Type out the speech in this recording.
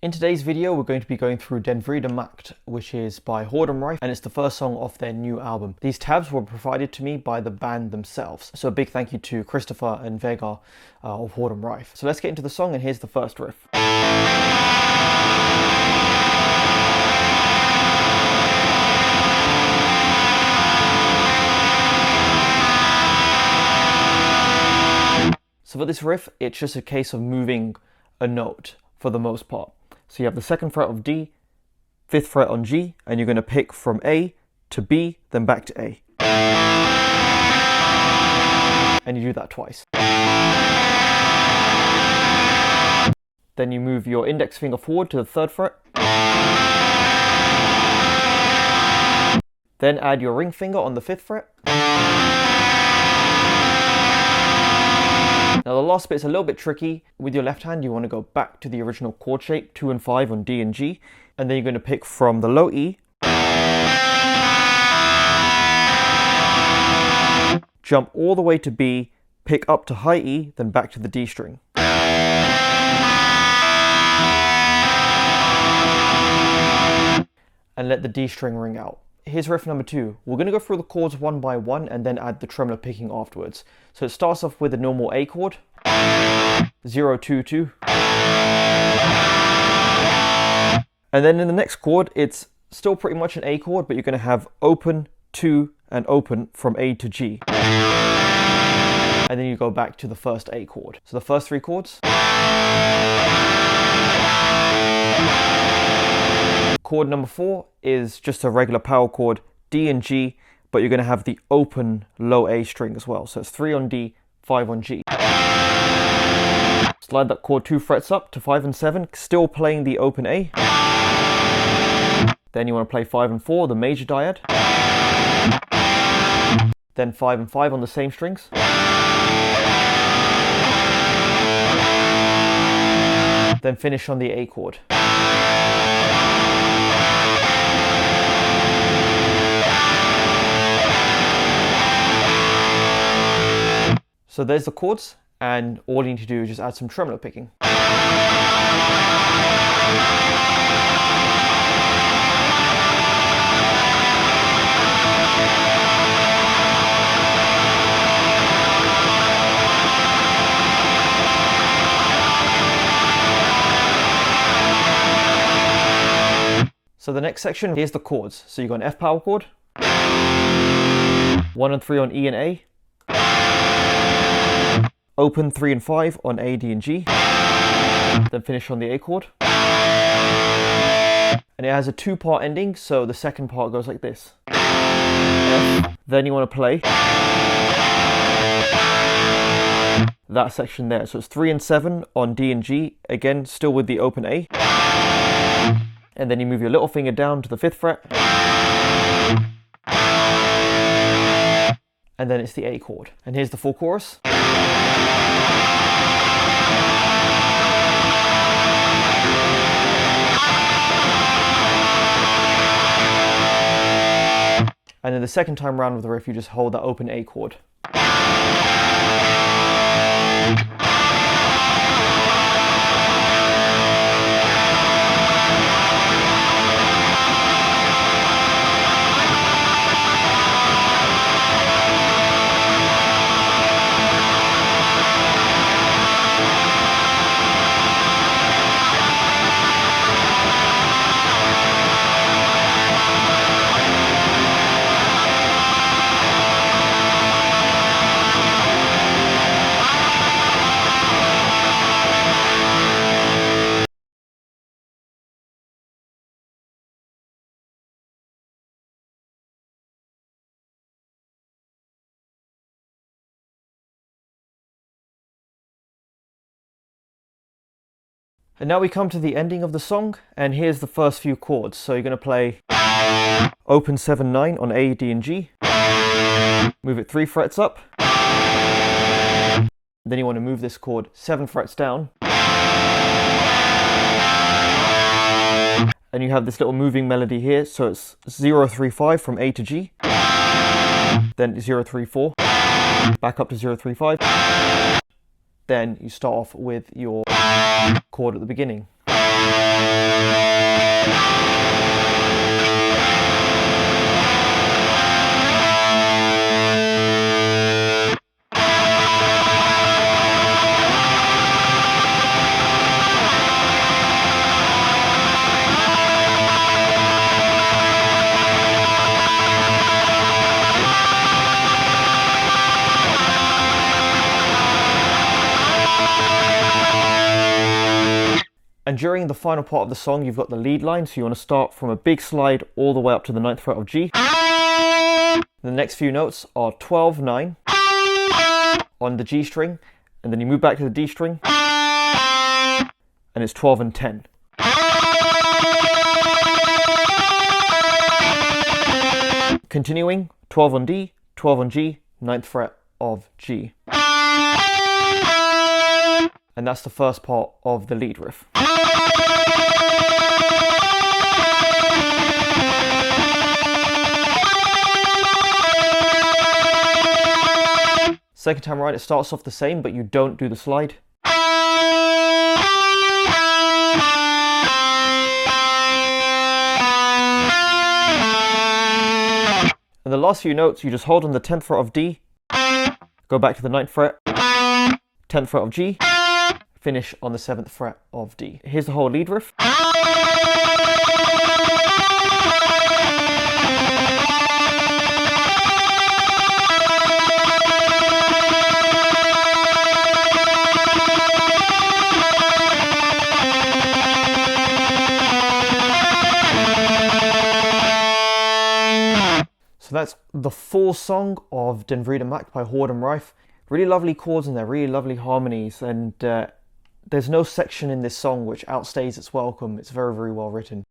In today's video, we're going to be going through Vrede Makt, which is by Whoredom Rife, and it's the first song off their new album. These tabs were provided to me by the band themselves, so a big thank you to Christopher and Vega of Whoredom Rife. So let's get into the song, and here's the first riff. So for this riff, it's just a case of moving a note for the most part. So you have the 2nd fret of D, 5th fret on G, and you're going to pick from A to B, then back to A. And you do that twice. Then you move your index finger forward to the 3rd fret. Then add your ring finger on the 5th fret. Now the last bit's a little bit tricky. With your left hand, you want to go back to the original chord shape, 2 and 5 on D and G, and then you're going to pick from the low E, jump all the way to B, pick up to high E, then back to the D string. And let the D string ring out. Here's riff number 2. We're going to go through the chords one by one and then add the tremolo picking afterwards. So it starts off with a normal A chord, 0, 2, 2. And then in the next chord, it's still pretty much an A chord, but you're going to have open, 2, and open from A to G. And then you go back to the first A chord. So the first 3 chords. Chord number 4 is just a regular power chord, D and G, but you're going to have the open low A string as well. So it's 3 on D, 5 on G. Slide that chord 2 frets up to 5 and 7, still playing the open A. Then you want to play 5 and 4, the major dyad. Then 5 and 5 on the same strings. Then finish on the A chord. So there's the chords, and all you need to do is just add some tremolo picking. So the next section, here's the chords. So you've got an F power chord, 1 and 3 on E and A, open 3 and 5 on A, D and G, then finish on the A chord. And it has a 2-part ending, so the second part goes like this. F. Then you want to play that section there. So it's 3 and 7 on D and G, again still with the open A. And then you move your little finger down to the 5th fret. And then it's the A chord. And here's the full chorus. And then the second time round with the riff, you just hold that open A chord. And now we come to the ending of the song, and here's the first few chords. So you're going to play open 7, 9 on A, D and G, move it 3 frets up, then you want to move this chord 7 frets down, and you have this little moving melody here, so it's 0, 3, 5 from A to G, then 0, 3, 4, back up to 0, 3, 5, then you start off with your chord at the beginning. And during the final part of the song, you've got the lead line, so you want to start from a big slide all the way up to the 9th fret of G. The next few notes are 12, 9 on the G string, and then you move back to the D string, and it's 12 and 10. Continuing, 12 on D, 12 on G, 9th fret of G. And that's the first part of the lead riff. Second time around, it starts off the same, but you don't do the slide. And the last few notes, you just hold on the 10th fret of D, go back to the 9th fret, 10th fret of G, finish on the 7th fret of D. Here's the whole lead riff. So that's the full song of Den Vrede Makt by Whoredom Rife. Really lovely chords in there, really lovely harmonies, and there's no section in this song which outstays its welcome. It's very, very well written.